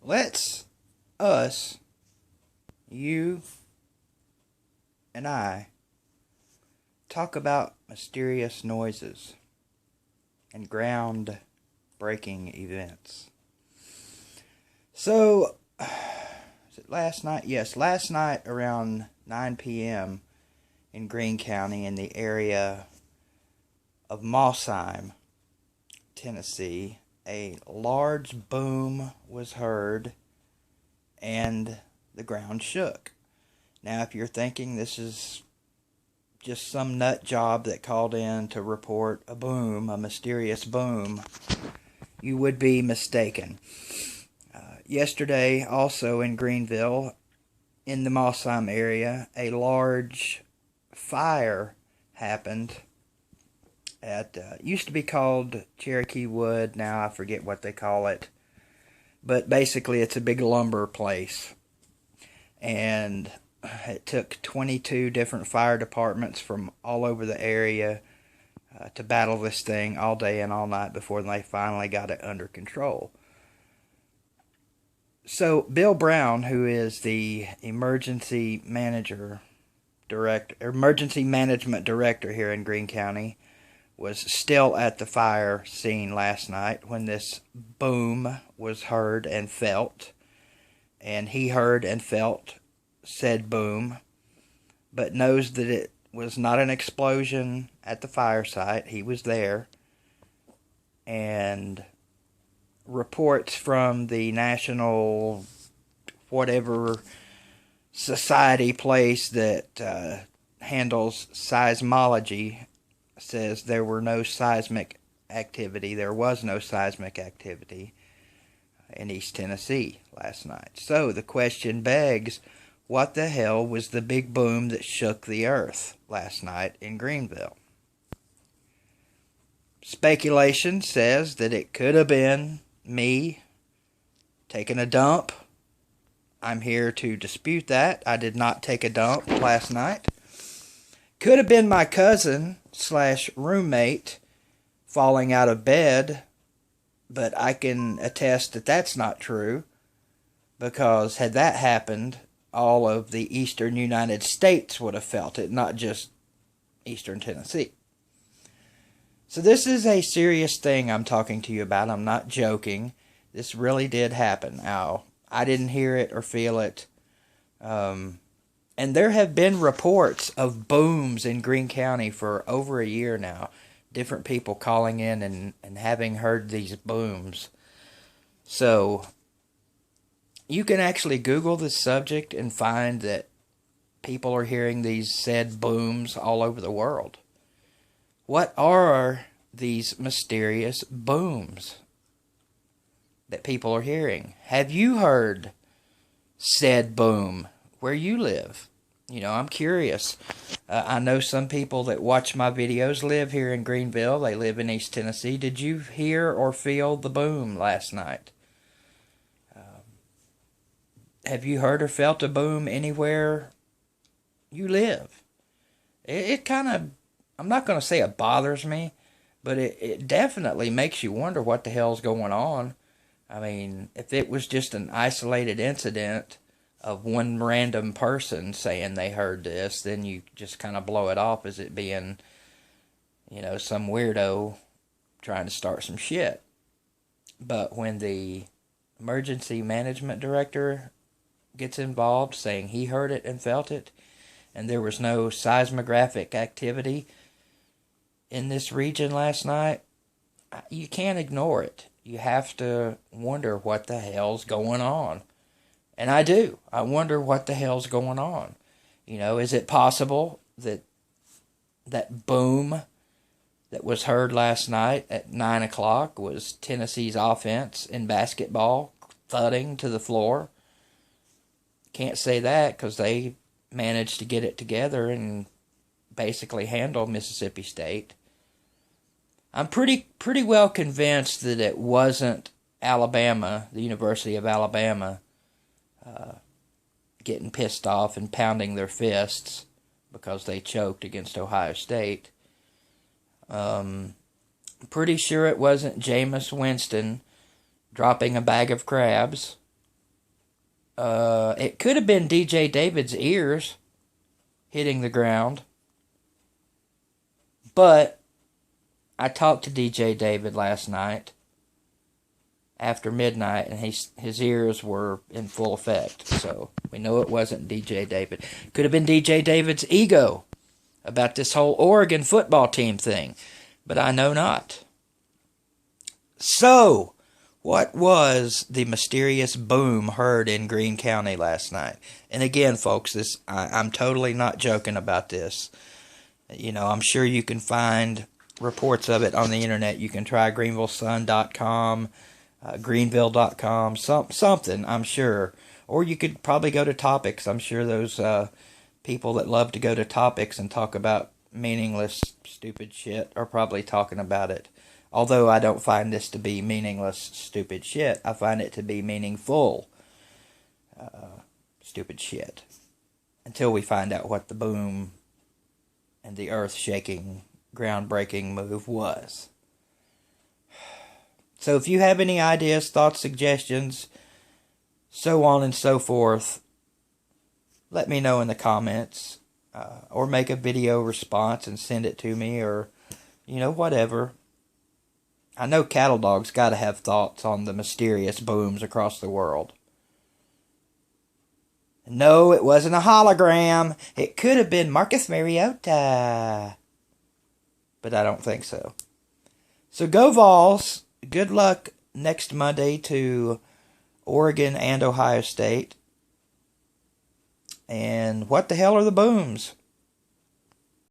let's us, you and I, talk about mysterious noises and ground-breaking events. So, was it last night? Yes, last night around 9 p.m. in Greene County in the area of Mossheim, Tennessee, a large boom was heard and the ground shook. Now, if you're thinking this is just some nut job that called in to report a boom, a mysterious boom, you would be mistaken. Yesterday, also in Greenville, in the Mossheim area, a large fire happened at, used to be called Cherokee Wood, now I forget what they call it, but basically it's a big lumber place, and it took 22 different fire departments from all over the area to battle this thing all day and all night before they finally got it under control. So Bill Brown, who is the emergency management director here in Greene County, was still at the fire scene last night when this boom was heard and felt. And he heard and felt said boom, but knows that it was not an explosion at the fire site. He was there. And reports from the national whatever society place that handles seismology says there was no seismic activity in East Tennessee last night. So the question begs, what the hell was the big boom that shook the earth last night in Greenville? Speculation says that it could have been me taking a dump. I'm here to dispute that. I did not take a dump last night. Could have been my cousin / roommate falling out of bed, but I can attest that that's not true, because had that happened, all of the eastern United States would have felt it, not just eastern Tennessee. So this is a serious thing I'm talking to you about. I'm not joking. This really did happen. Now, I didn't hear it or feel it. And there have been reports of booms in Greene County for over a year now. Different people calling in and having heard these booms. So, you can actually Google this subject and find that people are hearing these said booms all over the world. What are these mysterious booms that people are hearing? Have you heard said boom where you live? You know, I'm curious. I know some people that watch my videos live here in Greenville. They live in East Tennessee. Did you hear or feel the boom last night? Have you heard or felt a boom anywhere you live? It kind of, I'm not going to say it bothers me, but it definitely makes you wonder what the hell's going on. I mean, if it was just an isolated incident of one random person saying they heard this, then you just kind of blow it off as it being, you know, some weirdo trying to start some shit. But when the emergency management director gets involved saying he heard it and felt it, and there was no seismographic activity in this region last night, you can't ignore it. You have to wonder what the hell's going on. And I do. I wonder what the hell's going on. You know, is it possible that that boom that was heard last night at 9 o'clock was Tennessee's offense in basketball thudding to the floor? Can't say that because they managed to get it together and basically handle Mississippi State. I'm pretty well convinced that it wasn't Alabama, the University of Alabama, getting pissed off and pounding their fists because they choked against Ohio State. Pretty sure it wasn't Jameis Winston dropping a bag of crabs It could have been DJ David's ears hitting the ground. But I talked to DJ David last night after midnight, and his ears were in full effect. So we know it wasn't DJ David. Could have been DJ David's ego about this whole Oregon football team thing, but I know not. So, what was the mysterious boom heard in Greene County last night? And again, folks, I'm totally not joking about this. You know, I'm sure you can find reports of it on the internet. You can try GreenvilleSun.com, Greenville.com, something, I'm sure. Or you could probably go to Topics. I'm sure those people that love to go to Topics and talk about meaningless, stupid shit are probably talking about it. Although I don't find this to be meaningless, stupid shit. I find it to be meaningful, stupid shit. Until we find out what the boom and the earth-shaking, groundbreaking move was. So if you have any ideas, thoughts, suggestions, so on and so forth, let me know in the comments. Or make a video response and send it to me, or, you know, whatever. I know Cattle Dog's got to have thoughts on the mysterious booms across the world. No, it wasn't a hologram. It could have been Marcus Mariota. But I don't think so. So go Vols. Good luck next Monday to Oregon and Ohio State. And what the hell are the booms?